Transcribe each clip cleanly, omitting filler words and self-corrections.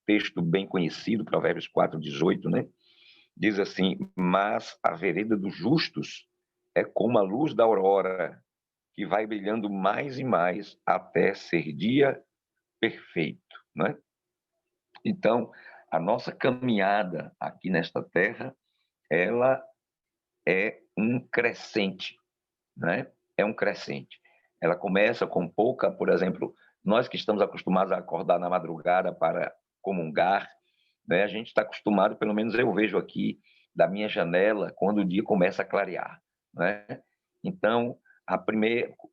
texto bem conhecido, Provérbios 4:18, né? Diz assim: mas a vereda dos justos é como a luz da aurora, que vai brilhando mais e mais até ser dia perfeito, né? Então, a nossa caminhada aqui nesta terra, ela é um crescente, né? É um crescente. Ela começa com pouca, por exemplo, nós que estamos acostumados a acordar na madrugada para comungar, né? A gente está acostumado, pelo menos eu vejo aqui da minha janela, quando o dia começa a clarear, né? Então,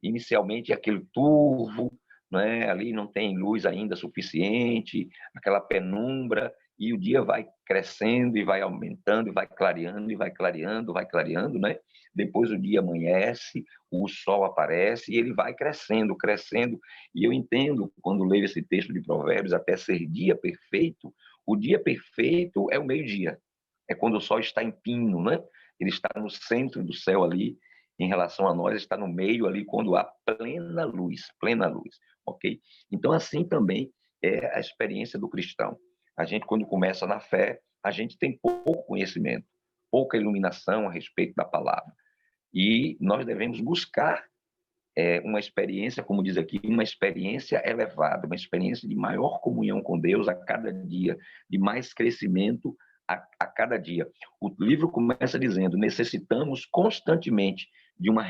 inicialmente, aquele turvo, né? Ali não tem luz ainda suficiente, aquela penumbra, e o dia vai crescendo e vai aumentando, e vai clareando, e vai clareando, vai clareando, né? Depois o dia amanhece, o sol aparece, e ele vai crescendo, crescendo, e eu entendo, quando leio esse texto de Provérbios, até ser dia perfeito, o dia perfeito é o meio-dia, é quando o sol está em pino, né? Ele está no centro do céu ali, em relação a nós, está no meio ali, quando há plena luz, ok? Então, assim também é a experiência do cristão. A gente, quando começa na fé, a gente tem pouco conhecimento, pouca iluminação a respeito da palavra. E nós devemos buscar uma experiência, como diz aqui, uma experiência elevada, uma experiência de maior comunhão com Deus a cada dia, de mais crescimento a cada dia. O livro começa dizendo: necessitamos constantemente de uma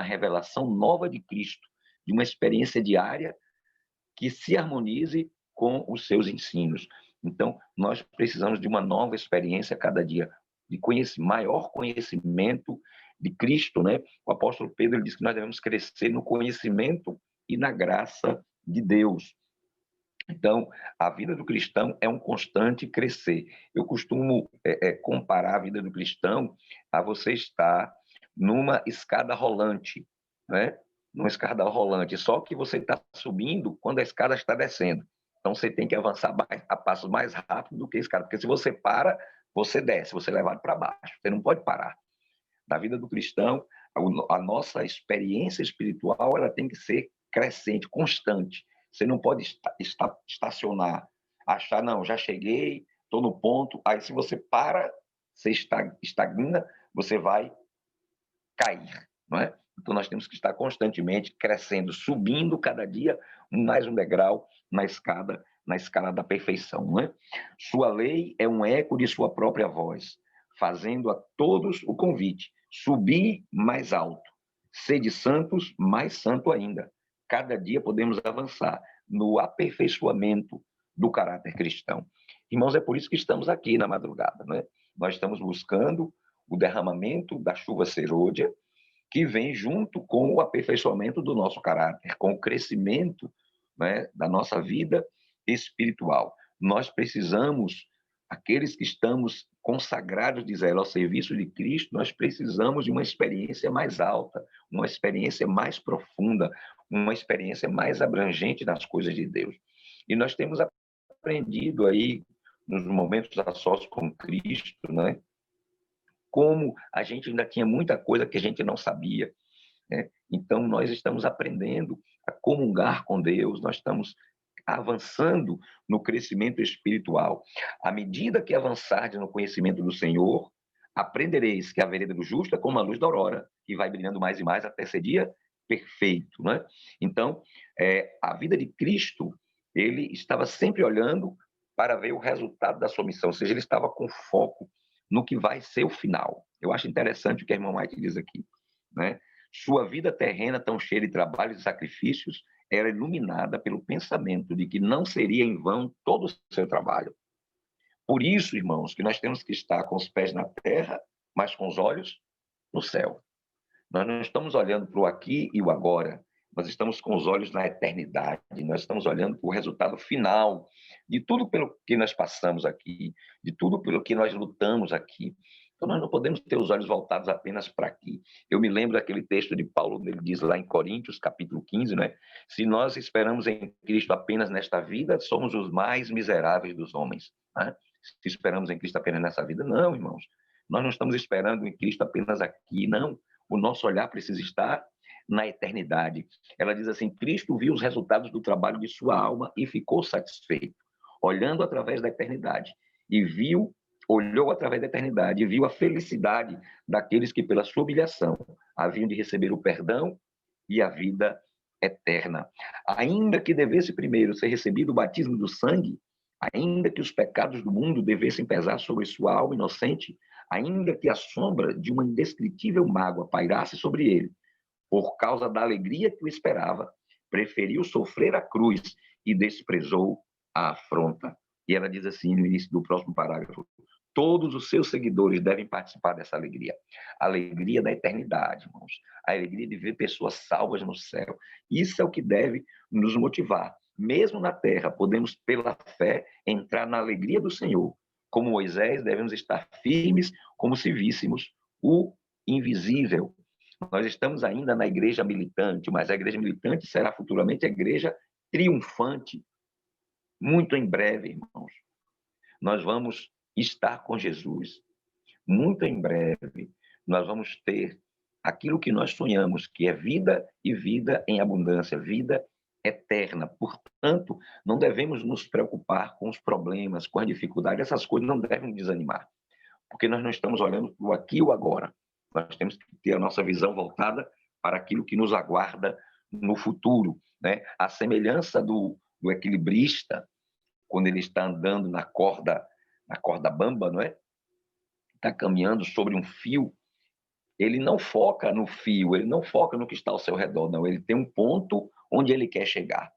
revelação nova de Cristo, de uma experiência diária que se harmonize com os seus ensinos. Então, nós precisamos de uma nova experiência a cada dia, de maior conhecimento de Cristo, né? O apóstolo Pedro diz que nós devemos crescer no conhecimento e na graça de Deus. Então, a vida do cristão é um constante crescer. Eu costumo comparar a vida do cristão a você estar numa escada rolante, né? Numa escada rolante, só que você está subindo quando a escada está descendo. Então, você tem que avançar a passos mais rápido do que a escada, porque se você para, você desce, você é levado para baixo, você não pode parar. Na vida do cristão, a nossa experiência espiritual ela tem que ser crescente, constante. Você não pode estacionar, achar, não, já cheguei, estou no ponto. Aí, se você para, você estagna, você vai cair, não é? Então, nós temos que estar constantemente crescendo, subindo cada dia mais um degrau na escala da perfeição, não é? Sua lei é um eco de sua própria voz, fazendo a todos o convite: subir mais alto, sede santos, mais santo ainda. Cada dia podemos avançar no aperfeiçoamento do caráter cristão. Irmãos, é por isso que estamos aqui na madrugada, não é? Nós estamos buscando o derramamento da chuva serôdia, que vem junto com o aperfeiçoamento do nosso caráter, com o crescimento, né, da nossa vida espiritual. Nós precisamos, aqueles que estamos consagrados, diz ela, ao serviço de Cristo, nós precisamos de uma experiência mais alta, uma experiência mais profunda, uma experiência mais abrangente das coisas de Deus. E nós temos aprendido aí, nos momentos a sós com Cristo, né, como a gente ainda tinha muita coisa que a gente não sabia, né? Então, nós estamos aprendendo a comungar com Deus, nós estamos avançando no crescimento espiritual. À medida que avançardes no conhecimento do Senhor, aprendereis que a vereda do justo é como a luz da aurora, que vai brilhando mais e mais até ser dia perfeito, né? Então, a vida de Cristo, ele estava sempre olhando para ver o resultado da sua missão, ou seja, ele estava com foco no que vai ser o final. Eu acho interessante o que a irmã White diz aqui, né? Sua vida terrena, tão cheia de trabalhos e sacrifícios, era iluminada pelo pensamento de que não seria em vão todo o seu trabalho. Por isso, irmãos, que nós temos que estar com os pés na terra, mas com os olhos no céu. Nós não estamos olhando para o aqui e o agora, nós estamos com os olhos na eternidade, nós estamos olhando para o resultado final de tudo pelo que nós passamos aqui, de tudo pelo que nós lutamos aqui. Então, nós não podemos ter os olhos voltados apenas para aqui. Eu me lembro daquele texto de Paulo, ele diz lá em Coríntios, capítulo 15, né? Se nós esperamos em Cristo apenas nesta vida, somos os mais miseráveis dos homens, né? Se esperamos em Cristo apenas nessa vida, não, irmãos. Nós não estamos esperando em Cristo apenas aqui, não. O nosso olhar precisa estar na eternidade. Ela diz assim: Cristo viu os resultados do trabalho de sua alma e ficou satisfeito. olhando através da eternidade, e olhou através da eternidade e viu a felicidade daqueles que, pela sua humilhação, haviam de receber o perdão e a vida eterna. Ainda que devesse primeiro ser recebido o batismo do sangue, ainda que os pecados do mundo devessem pesar sobre sua alma inocente, ainda que a sombra de uma indescritível mágoa pairasse sobre ele, por causa da alegria que o esperava, preferiu sofrer a cruz e desprezou a afronta. E ela diz assim no início do próximo parágrafo: todos os seus seguidores devem participar dessa alegria. A alegria da eternidade, irmãos. A alegria de ver pessoas salvas no céu. Isso é o que deve nos motivar. Mesmo na terra, podemos, pela fé, entrar na alegria do Senhor. Como Moisés, devemos estar firmes, como se víssemos o invisível. Nós estamos ainda na igreja militante, mas a igreja militante será futuramente a igreja triunfante. Muito em breve, irmãos, nós vamos estar com Jesus. Muito em breve, nós vamos ter aquilo que nós sonhamos, que é vida e vida em abundância, vida eterna. Portanto, não devemos nos preocupar com os problemas, com as dificuldades, essas coisas não devem desanimar, porque nós não estamos olhando para o aqui e o agora. Nós temos que ter a nossa visão voltada para aquilo que nos aguarda no futuro, né? A semelhança do equilibrista, quando ele está andando na corda bamba, não é? Está caminhando sobre um fio, ele não foca no fio, ele não foca no que está ao seu redor, não. Ele tem um ponto onde ele quer chegar.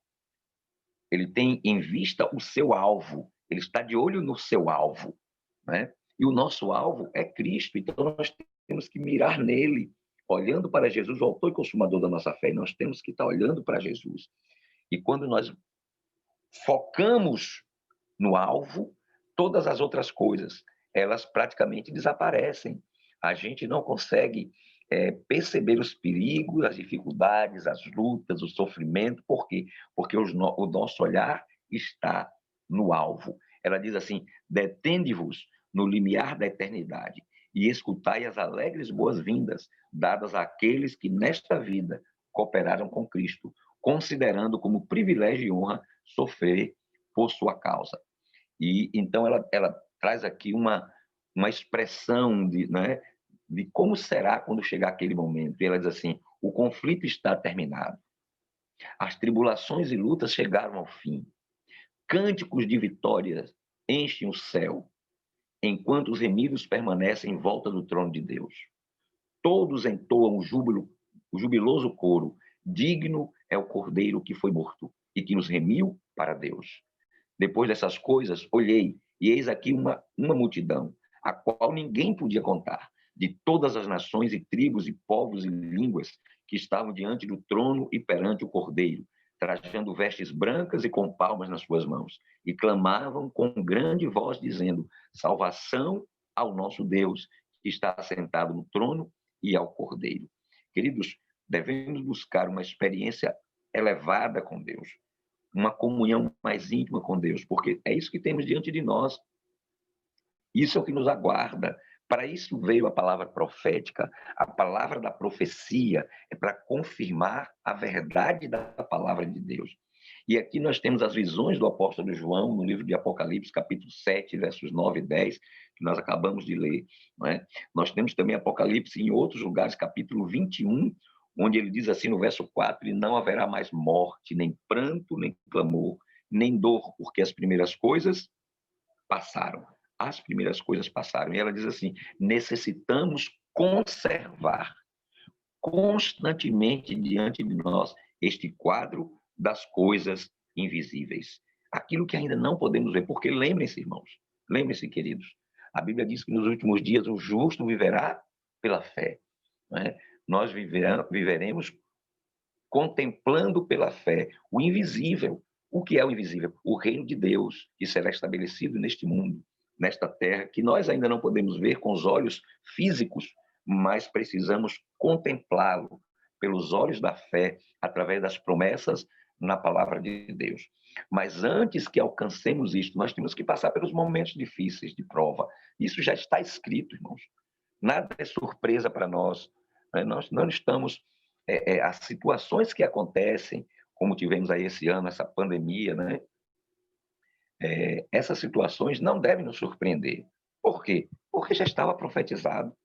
Ele tem em vista o seu alvo, ele está de olho no seu alvo, né? E o nosso alvo é Cristo, então nós temos que mirar nele, olhando para Jesus, o autor e consumador da nossa fé, nós temos que estar olhando para Jesus. E quando nós focamos no alvo, todas as outras coisas, elas praticamente desaparecem. A gente não consegue perceber os perigos, as dificuldades, as lutas, o sofrimento. Por quê? Porque o nosso olhar está no alvo. Ela diz assim: detende-vos no limiar da eternidade e escutai as alegres boas-vindas dadas àqueles que nesta vida cooperaram com Cristo, considerando como privilégio e honra sofrer por sua causa. E então ela traz aqui uma expressão né, de como será quando chegar aquele momento. E ela diz assim: o conflito está terminado, as tribulações e lutas chegaram ao fim, cânticos de vitória enchem o céu, enquanto os remidos permanecem em volta do trono de Deus. Todos entoam o jubiloso coro: digno é o Cordeiro que foi morto e que nos remiu para Deus. Depois dessas coisas, olhei, e eis aqui uma multidão, a qual ninguém podia contar, de todas as nações e tribos e povos e línguas que estavam diante do trono e perante o Cordeiro, trajando vestes brancas e com palmas nas suas mãos, e clamavam com grande voz, dizendo: salvação ao nosso Deus, que está assentado no trono, e ao Cordeiro. Queridos, devemos buscar uma experiência elevada com Deus, uma comunhão mais íntima com Deus, porque é isso que temos diante de nós. Isso é o que nos aguarda. Para isso veio a palavra profética, a palavra da profecia, é para confirmar a verdade da palavra de Deus. E aqui nós temos as visões do apóstolo João, no livro de Apocalipse, capítulo 7, versos 9 e 10, que nós acabamos de ler. Não é? Nós temos também Apocalipse em outros lugares, capítulo 21, onde ele diz assim no verso 4, e não haverá mais morte, nem pranto, nem clamor, nem dor, porque as primeiras coisas passaram. As primeiras coisas passaram. E ela diz assim: necessitamos conservar constantemente diante de nós este quadro das coisas invisíveis. Aquilo que ainda não podemos ver. Porque lembrem-se, irmãos, lembrem-se, queridos, a Bíblia diz que nos últimos dias o justo viverá pela fé. Não é? Nós viveremos contemplando pela fé o invisível. O que é o invisível? O reino de Deus, que será estabelecido neste mundo, nesta terra, que nós ainda não podemos ver com os olhos físicos, mas precisamos contemplá-lo pelos olhos da fé, através das promessas na palavra de Deus. Mas antes que alcancemos isto, nós temos que passar pelos momentos difíceis de prova. Isso já está escrito, irmãos. Nada é surpresa para nós. Nós não estamos... as situações que acontecem, como tivemos aí esse ano, essa pandemia, né? Essas situações não devem nos surpreender. Por quê? Porque já estava profetizado.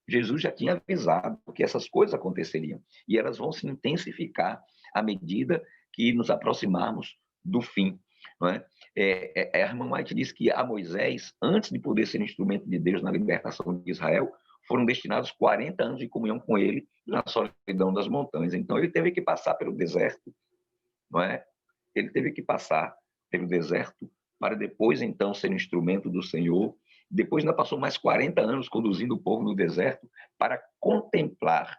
Jesus já tinha avisado que essas coisas aconteceriam e elas vão se intensificar à medida que nos aproximarmos do fim. Não é? A irmã White diz que a Moisés, antes de poder ser instrumento de Deus na libertação de Israel, foram destinados 40 anos de comunhão com ele na solidão das montanhas. Então ele teve que passar pelo deserto, não é? Ele teve que passar pelo deserto para depois então ser instrumento do Senhor. Depois ainda passou mais 40 anos conduzindo o povo no deserto para contemplar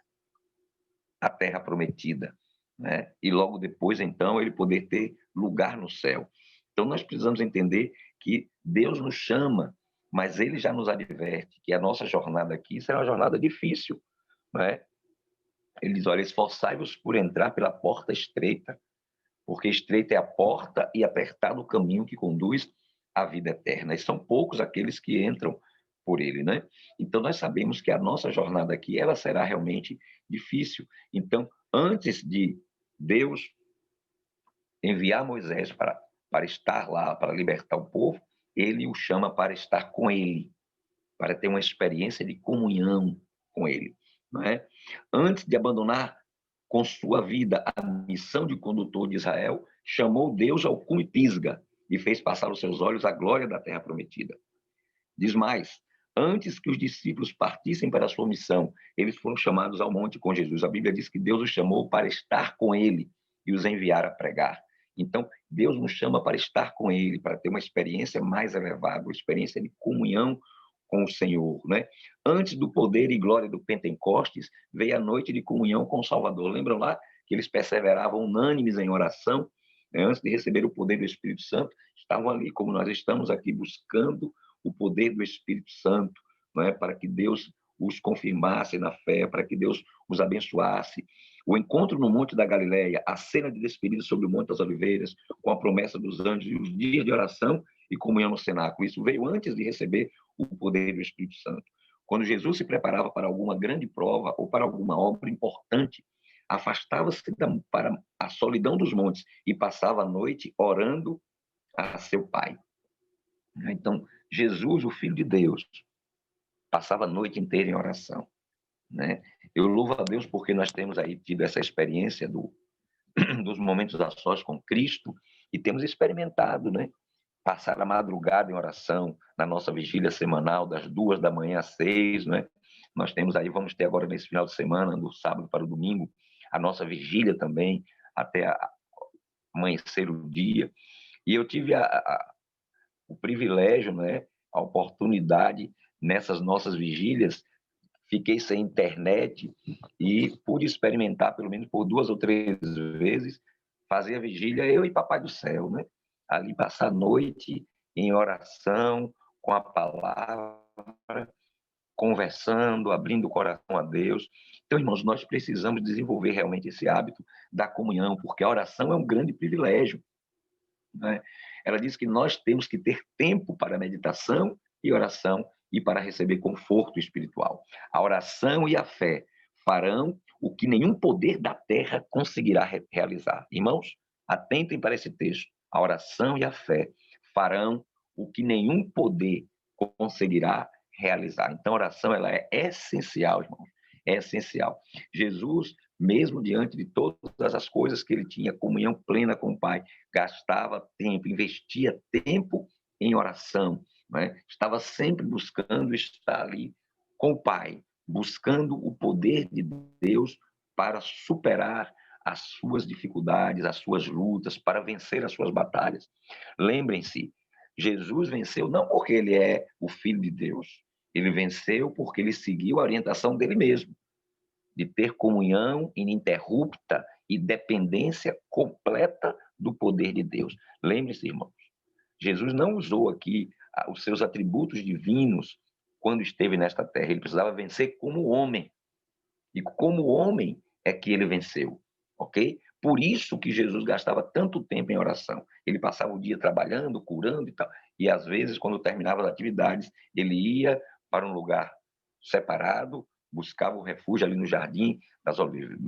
a terra prometida, né? E logo depois então ele poder ter lugar no céu. Então nós precisamos entender que Deus nos chama, mas ele já nos adverte que a nossa jornada aqui será uma jornada difícil, né? Ele diz: olha, esforçai-vos por entrar pela porta estreita, porque estreita é a porta e apertado o caminho que conduz à vida eterna. E são poucos aqueles que entram por ele, né? Então nós sabemos que a nossa jornada aqui ela será realmente difícil. Então, antes de Deus enviar Moisés para estar lá, para libertar o povo, ele o chama para estar com ele, para ter uma experiência de comunhão com ele, não é? Antes de abandonar com sua vida a missão de condutor de Israel, chamou Deus ao cume Pisga e fez passar aos seus olhos a glória da terra prometida. Diz mais, antes que os discípulos partissem para a sua missão, eles foram chamados ao monte com Jesus. A Bíblia diz que Deus os chamou para estar com ele e os enviar a pregar. Então, Deus nos chama para estar com ele, para ter uma experiência mais elevada, uma experiência de comunhão com o Senhor, né? Antes do poder e glória do Pentecostes, veio a noite de comunhão com o Salvador. Lembram lá que eles perseveravam unânimes em oração, né? Antes de receber o poder do Espírito Santo, estavam ali, como nós estamos aqui, buscando o poder do Espírito Santo, né? Para que Deus os confirmasse na fé, para que Deus os abençoasse. O encontro no Monte da Galileia, a cena de despedida sobre o Monte das Oliveiras, com a promessa dos anjos e os dias de oração e comunhão no cenáculo. Isso veio antes de receber o poder do Espírito Santo. Quando Jesus se preparava para alguma grande prova ou para alguma obra importante, afastava-se para a solidão dos montes e passava a noite orando a seu Pai. Então, Jesus, o Filho de Deus, passava a noite inteira em oração, né? Eu louvo a Deus porque nós temos aí tido essa experiência dos momentos a sós com Cristo e temos experimentado, né? Passar a madrugada em oração na nossa vigília semanal, das 2 da manhã às 6, né? Nós temos aí, vamos ter agora nesse final de semana, do sábado para o domingo, a nossa vigília também, até amanhecer o dia. E eu tive o privilégio, né, a oportunidade, nessas nossas vigílias, fiquei sem internet e pude experimentar, pelo menos por 2 ou 3 vezes, fazer a vigília, eu e Papai do Céu, né? Ali passar a noite em oração, com a palavra, conversando, abrindo o coração a Deus. Então, irmãos, nós precisamos desenvolver realmente esse hábito da comunhão, porque a oração é um grande privilégio, né? Ela diz que nós temos que ter tempo para meditação e oração e para receber conforto espiritual. A oração e a fé farão o que nenhum poder da terra conseguirá realizar. Irmãos, atentem para esse texto. A oração e a fé farão o que nenhum poder conseguirá realizar. Então, a oração ela é essencial, irmãos. É essencial. Jesus, mesmo diante de todas as coisas que ele tinha, comunhão plena com o Pai, gastava tempo, investia tempo em oração, né? Estava sempre buscando estar ali com o Pai, buscando o poder de Deus para superar as suas dificuldades, as suas lutas, para vencer as suas batalhas. Lembrem-se, Jesus venceu não porque ele é o Filho de Deus, ele venceu porque ele seguiu a orientação dele mesmo, de ter comunhão ininterrupta e dependência completa do poder de Deus. Lembre-se, irmãos, Jesus não usou aqui os seus atributos divinos quando esteve nesta terra. Ele precisava vencer como homem. E como homem é que ele venceu, ok? Por isso que Jesus gastava tanto tempo em oração. Ele passava o dia trabalhando, curando e tal. E às vezes, quando terminava as atividades, ele ia para um lugar separado, buscava o refúgio ali no jardim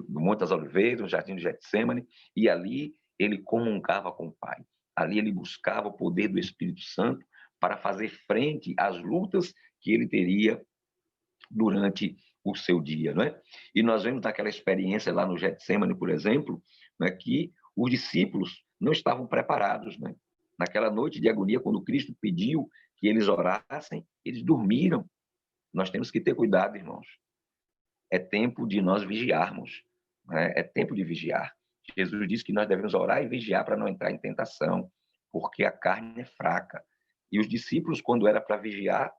do Monte das Oliveiras, no jardim do Getsemane, e ali ele comungava com o Pai. Ali ele buscava o poder do Espírito Santo para fazer frente às lutas que ele teria durante o seu dia, não é? E nós vemos naquela experiência lá no Getsêmani, por exemplo, né, que os discípulos não estavam preparados, né? Naquela noite de agonia, quando Cristo pediu que eles orassem, eles dormiram. Nós temos que ter cuidado, irmãos. É tempo de nós vigiarmos, né? É tempo de vigiar. Jesus disse que nós devemos orar e vigiar para não entrar em tentação, porque a carne é fraca. E os discípulos, quando era para vigiar,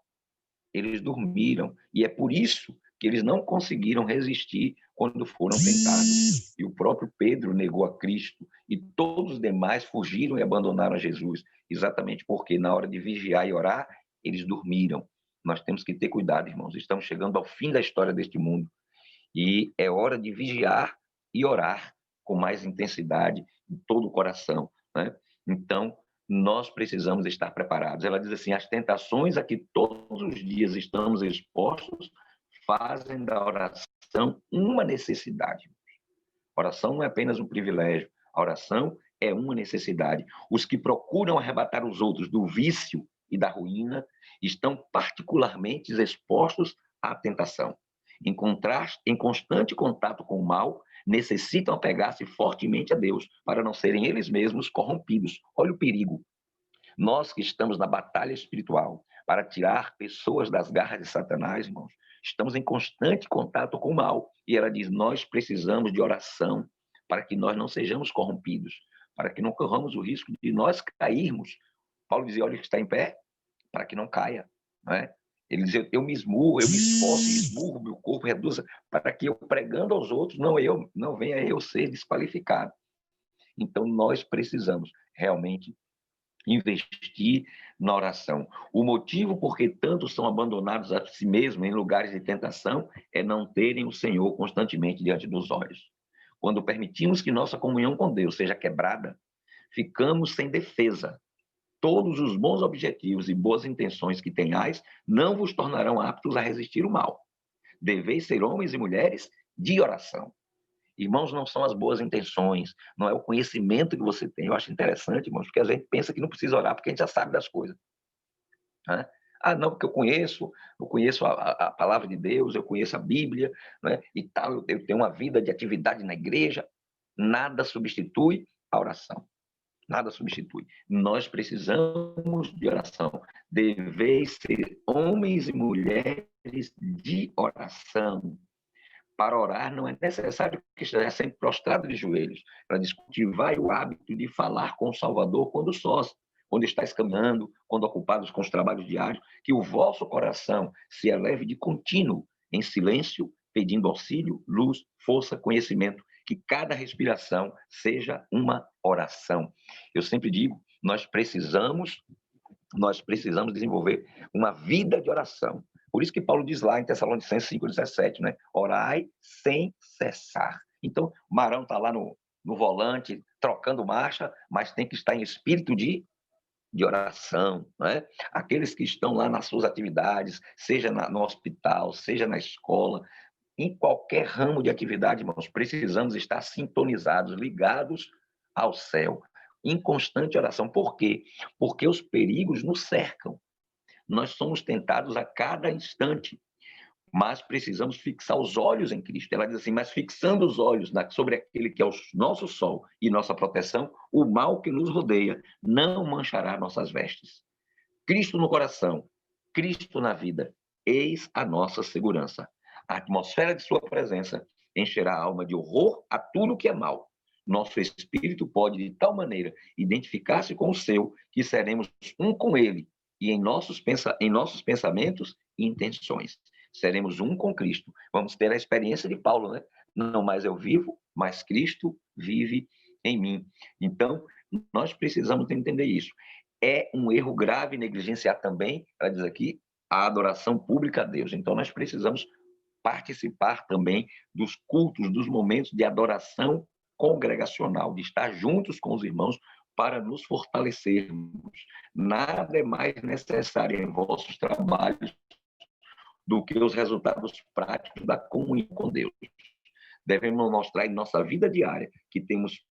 eles dormiram. E é por isso que eles não conseguiram resistir quando foram tentados. E o próprio Pedro negou a Cristo. E todos os demais fugiram e abandonaram Jesus. Exatamente porque na hora de vigiar e orar, eles dormiram. Nós temos que ter cuidado, irmãos. Estamos chegando ao fim da história deste mundo. E é hora de vigiar e orar com mais intensidade em todo o coração, né? Então, nós precisamos estar preparados. Ela diz assim: as tentações a que todos os dias estamos expostos fazem da oração uma necessidade. A oração não é apenas um privilégio, a oração é uma necessidade. Os que procuram arrebatar os outros do vício e da ruína estão particularmente expostos à tentação. Em constante contato com o mal, necessitam apegar-se fortemente a Deus para não serem eles mesmos corrompidos. Olha o perigo. Nós que estamos na batalha espiritual para tirar pessoas das garras de Satanás, irmãos, estamos em constante contato com o mal. E ela diz: nós precisamos de oração para que nós não sejamos corrompidos, para que não corramos o risco de nós cairmos. Paulo dizia: olha que está em pé, para que não caia, não é? Ele diz: eu me esmurro, eu me esforço, esmurro meu corpo, reduza, para que eu pregando aos outros, não venha eu ser desqualificado. Então, nós precisamos realmente investir na oração. O motivo por que tantos são abandonados a si mesmos em lugares de tentação é não terem o Senhor constantemente diante dos olhos. Quando permitimos que nossa comunhão com Deus seja quebrada, ficamos sem defesa. Todos os bons objetivos e boas intenções que tenhais não vos tornarão aptos a resistir o mal. Deveis ser homens e mulheres de oração. Irmãos, não são as boas intenções, não é o conhecimento que você tem. Eu acho interessante, irmãos, porque a gente pensa que não precisa orar porque a gente já sabe das coisas, né? Ah, não, porque eu conheço a palavra de Deus, eu conheço a Bíblia, né? E tal, eu tenho uma vida de atividade na igreja. Nada substitui a oração. Nada substitui. Nós precisamos de oração. Deveis ser homens e mulheres de oração. Para orar não é necessário que esteja sempre prostrado de joelhos. Para cultivar o hábito de falar com o Salvador quando sós, quando estáis caminhando, quando ocupados com os trabalhos diários, que o vosso coração se eleve de contínuo, em silêncio, pedindo auxílio, luz, força, conhecimento, que cada respiração seja uma oração. Eu sempre digo, nós precisamos desenvolver uma vida de oração. Por isso que Paulo diz lá em Tessalonicenses 5,17, né? Orai sem cessar. Então, o Marão está lá no volante, trocando marcha, mas tem que estar em espírito de oração, né? Aqueles que estão lá nas suas atividades, seja no hospital, seja na escola, em qualquer ramo de atividade, irmãos, precisamos estar sintonizados, ligados ao céu, em constante oração. Por quê? Porque os perigos nos cercam. Nós somos tentados a cada instante, mas precisamos fixar os olhos em Cristo. Ela diz assim: mas fixando os olhos sobre aquele que é o nosso sol e nossa proteção, o mal que nos rodeia não manchará nossas vestes. Cristo no coração, Cristo na vida, eis a nossa segurança. A atmosfera de sua presença encherá a alma de horror a tudo que é mal. Nosso espírito pode, de tal maneira, identificar-se com o seu, que seremos um com ele, e em nossos pensamentos e intenções. Seremos um com Cristo. Vamos ter a experiência de Paulo, né? Não mais eu vivo, mas Cristo vive em mim. Então, nós precisamos entender isso. É um erro grave negligenciar também, ela diz aqui, a adoração pública a Deus. Então, nós precisamos participar também dos cultos, dos momentos de adoração congregacional, de estar juntos com os irmãos para nos fortalecermos. Nada é mais necessário em vossos trabalhos do que os resultados práticos da comunhão com Deus. Devemos mostrar em nossa vida diária que temos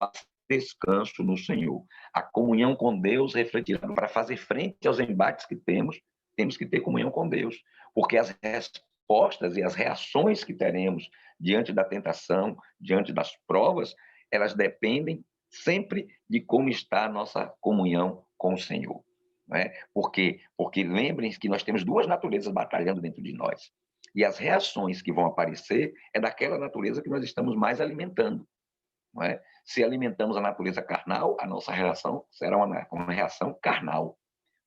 descanso no Senhor. A comunhão com Deus refletirá. Para fazer frente aos embates que temos que ter comunhão com Deus, porque as respostas e as reações que teremos diante da tentação, diante das provas, elas dependem sempre de como está a nossa comunhão com o Senhor. Não é? Porque lembrem-se que nós temos duas naturezas batalhando dentro de nós. E as reações que vão aparecer é daquela natureza que nós estamos mais alimentando. Não é? Se alimentamos a natureza carnal, a nossa reação será uma reação carnal.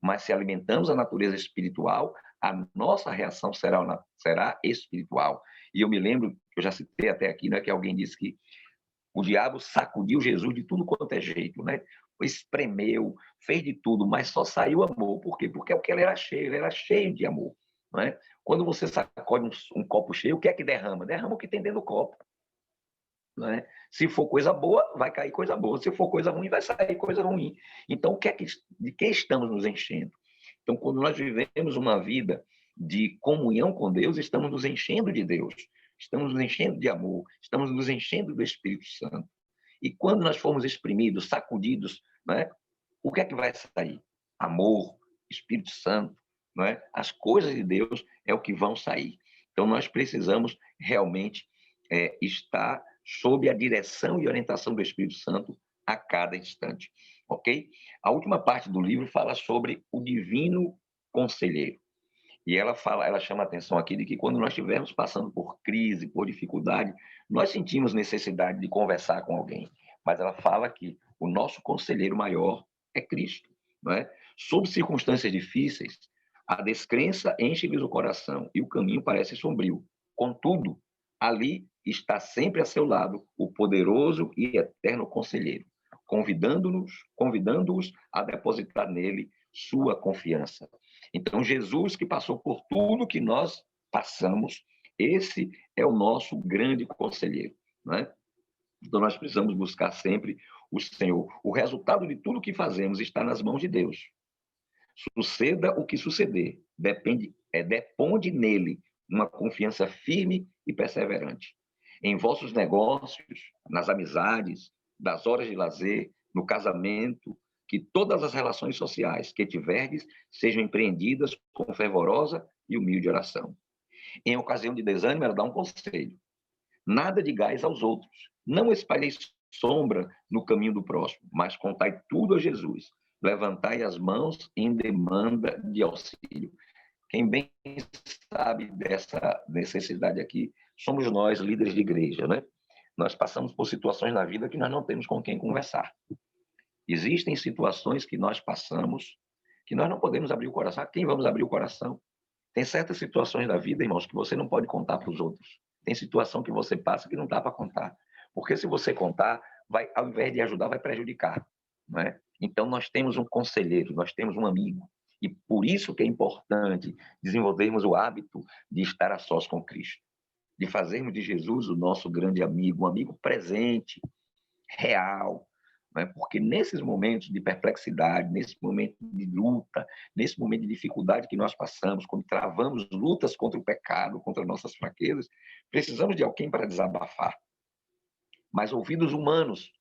Mas se alimentamos a natureza espiritual, a nossa reação será espiritual. E eu me lembro, eu já citei até aqui, né, que alguém disse que o diabo sacudiu Jesus de tudo quanto é jeito, né? Espremeu, fez de tudo, mas só saiu amor. Por quê? Porque é o que ele era cheio de amor. Não é? Quando você sacode um copo cheio, o que é que derrama? Derrama o que tem dentro do copo. Não é? Se for coisa boa, vai cair coisa boa. Se for coisa ruim, vai sair coisa ruim. Então, de que estamos nos enchendo? Então, quando nós vivemos uma vida de comunhão com Deus, estamos nos enchendo de Deus, estamos nos enchendo de amor, estamos nos enchendo do Espírito Santo. E quando nós formos exprimidos, sacudidos, né, o que é que vai sair? Amor, Espírito Santo, não é? As coisas de Deus é o que vão sair. Então, nós precisamos realmente estar sob a direção e orientação do Espírito Santo a cada instante, ok? A última parte do livro fala sobre o divino conselheiro. E ela chama a atenção aqui de que quando nós estivermos passando por crise, por dificuldade, nós sentimos necessidade de conversar com alguém. Mas ela fala que o nosso conselheiro maior é Cristo. Não é? Sob circunstâncias difíceis, a descrença enche-lhes o coração e o caminho parece sombrio. Contudo, ali está sempre a seu lado o poderoso e eterno conselheiro, convidando-os a depositar nele sua confiança. Então, Jesus, que passou por tudo que nós passamos, esse é o nosso grande conselheiro. Não é? Então, nós precisamos buscar sempre o Senhor. O resultado de tudo que fazemos está nas mãos de Deus. Suceda o que suceder, deponde nele uma confiança firme e perseverante. Em vossos negócios, nas amizades, das horas de lazer, no casamento, que todas as relações sociais que tiverdes sejam empreendidas com fervorosa e humilde oração. Em ocasião de desânimo, ela dá um conselho. Nada digais aos outros, não espalheis sombra no caminho do próximo, mas contai tudo a Jesus. Levantai as mãos em demanda de auxílio. Quem bem sabe dessa necessidade aqui somos nós, líderes de igreja, né? Nós passamos por situações na vida que nós não temos com quem conversar. Existem situações que nós passamos que nós não podemos abrir o coração. A quem vamos abrir o coração? Tem certas situações da vida, irmãos, que você não pode contar para os outros. Tem situação que você passa que não dá para contar. Porque se você contar, ao invés de ajudar, vai prejudicar. Não é? Então, nós temos um conselheiro, nós temos um amigo. E por isso que é importante desenvolvermos o hábito de estar a sós com Cristo. De fazermos de Jesus o nosso grande amigo, um amigo presente, real. Não é? Porque nesses momentos de perplexidade, nesse momento de luta, nesse momento de dificuldade que nós passamos, quando travamos lutas contra o pecado, contra nossas fraquezas, precisamos de alguém para desabafar. Mas ouvidos humanos,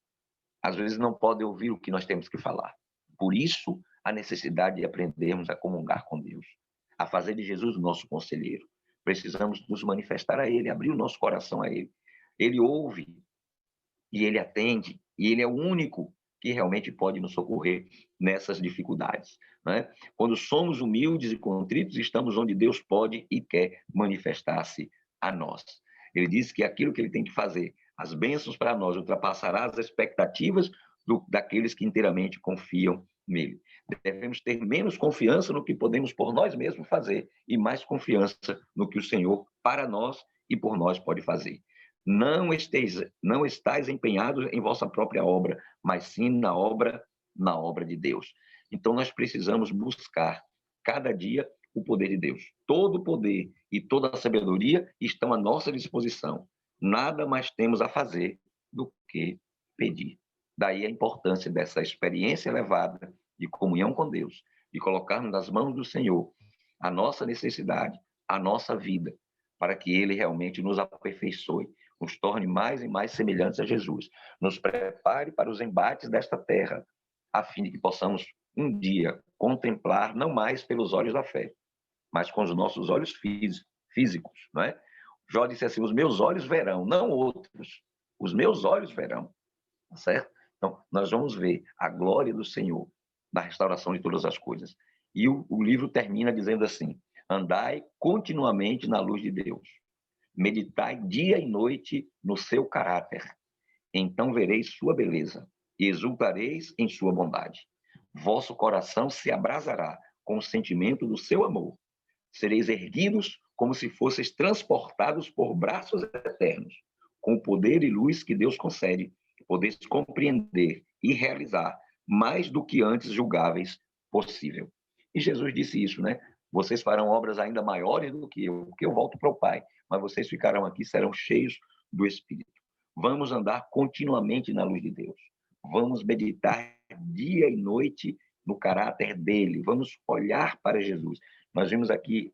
às vezes, não podem ouvir o que nós temos que falar. Por isso, a necessidade de aprendermos a comungar com Deus, a fazer de Jesus o nosso conselheiro. Precisamos nos manifestar a Ele, abrir o nosso coração a Ele. Ele ouve e Ele atende, e Ele é o único que realmente pode nos socorrer nessas dificuldades. Né? Quando somos humildes e contritos, estamos onde Deus pode e quer manifestar-se a nós. Ele diz que aquilo que Ele tem que fazer, as bênçãos para nós, ultrapassará as expectativas daqueles que inteiramente confiam nele. Devemos ter menos confiança no que podemos por nós mesmos fazer e mais confiança no que o Senhor, para nós e por nós, pode fazer. Não estáis empenhados em vossa própria obra, mas sim na obra de Deus. Então, nós precisamos buscar cada dia o poder de Deus. Todo o poder e toda a sabedoria estão à nossa disposição. Nada mais temos a fazer do que pedir. Daí a importância dessa experiência elevada de comunhão com Deus, de colocarmos nas mãos do Senhor a nossa necessidade, a nossa vida, para que Ele realmente nos aperfeiçoe. nos torne mais e mais semelhantes a Jesus, nos prepare para os embates desta terra, a fim de que possamos um dia contemplar não mais pelos olhos da fé, mas com os nossos olhos físicos, não é? Jó disse assim: os meus olhos verão, não outros, os meus olhos verão, tá certo? Então, nós vamos ver a glória do Senhor na restauração de todas as coisas. E o livro termina dizendo assim: andai continuamente na luz de Deus, meditai dia e noite no seu caráter, então vereis sua beleza e exultareis em sua bondade. Vosso coração se abrasará com o sentimento do seu amor. Sereis erguidos como se fosseis transportados por braços eternos, com o poder e luz que Deus concede, podeis compreender e realizar mais do que antes julgáveis possível. E Jesus disse isso, né? Vocês farão obras ainda maiores do que eu, porque eu volto para o Pai, mas vocês ficarão aqui, serão cheios do Espírito. Vamos andar continuamente na luz de Deus. Vamos meditar dia e noite no caráter dele. Vamos olhar para Jesus. Nós vimos aqui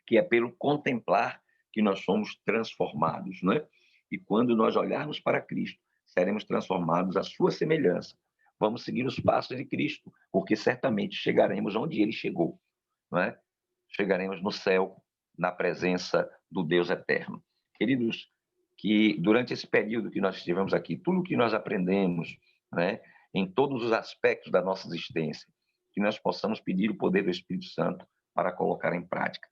que é pelo contemplar que nós somos transformados, né? E quando nós olharmos para Cristo, seremos transformados à sua semelhança. Vamos seguir os passos de Cristo, porque certamente chegaremos onde ele chegou, não é? Chegaremos no céu, na presença do Deus eterno. Queridos, que durante esse período que nós estivemos aqui, tudo que nós aprendemos, né, em todos os aspectos da nossa existência, que nós possamos pedir o poder do Espírito Santo para colocar em prática.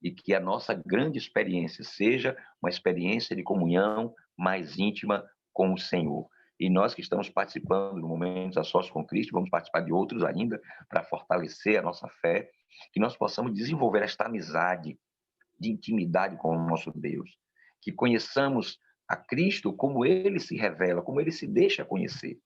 E que a nossa grande experiência seja uma experiência de comunhão mais íntima com o Senhor. E nós que estamos participando do Momentos a Sós com Cristo, vamos participar de outros ainda, para fortalecer a nossa fé, que nós possamos desenvolver esta amizade de intimidade com o nosso Deus, que conheçamos a Cristo como ele se revela, como ele se deixa conhecer,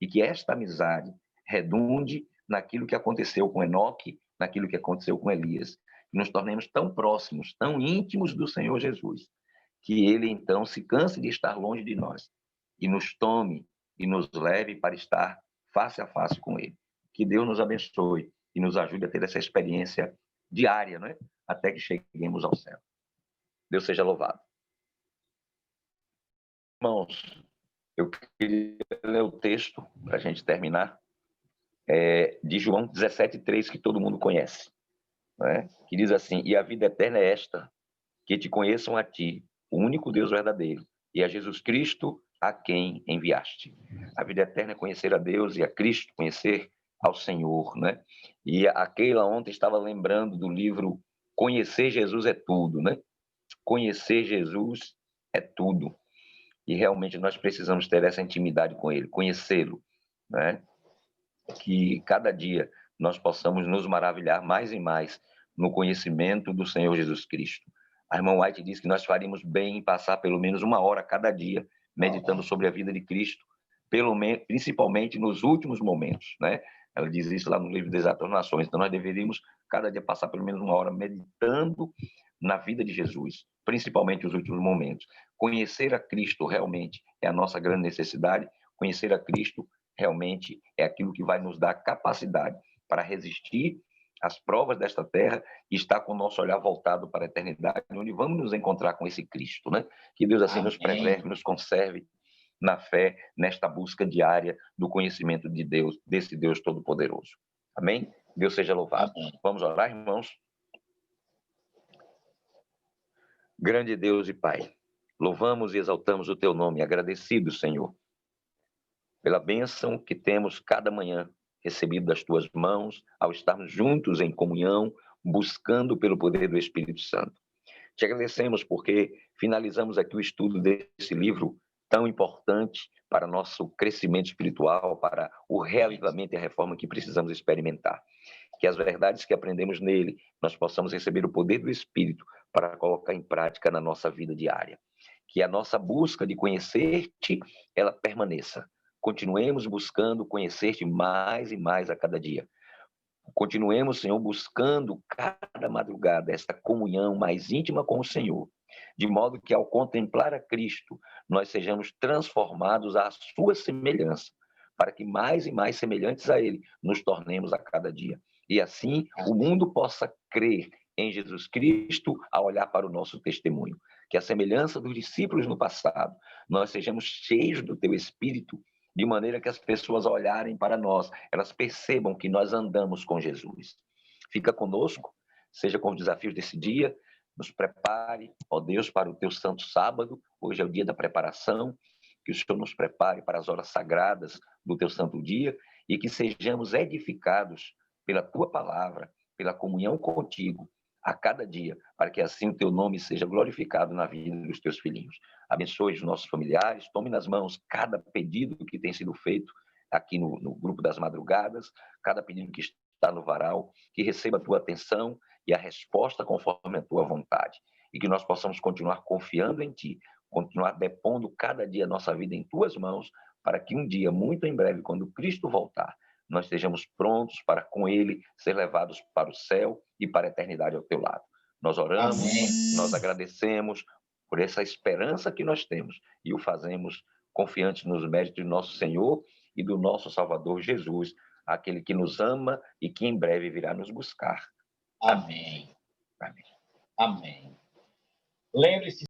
e que esta amizade redunde naquilo que aconteceu com Enoque, naquilo que aconteceu com Elias, que nos tornemos tão próximos, tão íntimos do Senhor Jesus, que ele então se canse de estar longe de nós e nos tome e nos leve para estar face a face com ele. Que Deus nos abençoe e nos ajude a ter essa experiência diária, né? Até que cheguemos ao céu. Deus seja louvado. Irmãos, eu queria ler o texto, para a gente terminar, de João 17,3, que todo mundo conhece, né? Que diz assim: e a vida eterna é esta, que te conheçam a ti, o único Deus verdadeiro, e a Jesus Cristo, a quem enviaste. A vida eterna é conhecer a Deus e a Cristo, conhecer ao Senhor, né? E a Keila ontem estava lembrando do livro Conhecer Jesus é Tudo, né? Conhecer Jesus é tudo. E realmente nós precisamos ter essa intimidade com ele, conhecê-lo, né? Que cada dia nós possamos nos maravilhar mais e mais no conhecimento do Senhor Jesus Cristo. A irmã White diz que nós faríamos bem em passar pelo menos 1 hora cada dia meditando sobre a vida de Cristo, principalmente nos últimos momentos, né? Ela diz isso lá no livro das Nações. Então nós deveríamos cada dia passar pelo menos 1 hora meditando na vida de Jesus, principalmente os últimos momentos. Conhecer a Cristo realmente é a nossa grande necessidade. Conhecer a Cristo realmente é aquilo que vai nos dar capacidade para resistir às provas desta terra e estar com o nosso olhar voltado para a eternidade, onde vamos nos encontrar com esse Cristo, né? Que Deus assim nos preserve, nos conserve na fé, nesta busca diária do conhecimento de Deus, desse Deus Todo-Poderoso. Amém? Deus seja louvado. Vamos orar, irmãos? Grande Deus e Pai, louvamos e exaltamos o Teu nome, agradecidos, Senhor, pela bênção que temos cada manhã recebido das Tuas mãos, ao estarmos juntos em comunhão, buscando pelo poder do Espírito Santo. Te agradecemos porque finalizamos aqui o estudo desse livro tão importante para nosso crescimento espiritual, para o reavivamento e a reforma que precisamos experimentar. Que as verdades que aprendemos nele, nós possamos receber o poder do Espírito para colocar em prática na nossa vida diária. Que a nossa busca de conhecer-te, ela permaneça. Continuemos buscando conhecer-te mais e mais a cada dia. Continuemos, Senhor, buscando cada madrugada esta comunhão mais íntima com o Senhor, de modo que ao contemplar a Cristo, nós sejamos transformados à sua semelhança, para que mais e mais semelhantes a Ele nos tornemos a cada dia. E assim o mundo possa crer em Jesus Cristo ao olhar para o nosso testemunho. que a semelhança dos discípulos no passado, nós sejamos cheios do teu Espírito, de maneira que as pessoas olharem para nós, elas percebam que nós andamos com Jesus. Fica conosco, seja com os desafios desse dia, nos prepare, ó Deus, para o teu santo sábado. Hoje é o dia da preparação, que o Senhor nos prepare para as horas sagradas do teu santo dia e que sejamos edificados pela tua palavra, pela comunhão contigo a cada dia, para que assim o teu nome seja glorificado na vida dos teus filhinhos. Abençoe os nossos familiares, tome nas mãos cada pedido que tem sido feito aqui no grupo das madrugadas, cada pedido que está no varal, que receba a tua atenção e a resposta conforme a tua vontade. E que nós possamos continuar confiando em ti, continuar depondo cada dia a nossa vida em tuas mãos, para que um dia, muito em breve, quando Cristo voltar, nós estejamos prontos para, com ele, ser levados para o céu e para a eternidade ao teu lado. Nós oramos, Amém. nós agradecemos por essa esperança que nós temos e o fazemos confiantes nos méritos do nosso Senhor e do nosso Salvador Jesus, aquele que nos ama e que em breve virá nos buscar. Amém. Amém. Amém. Lembre-se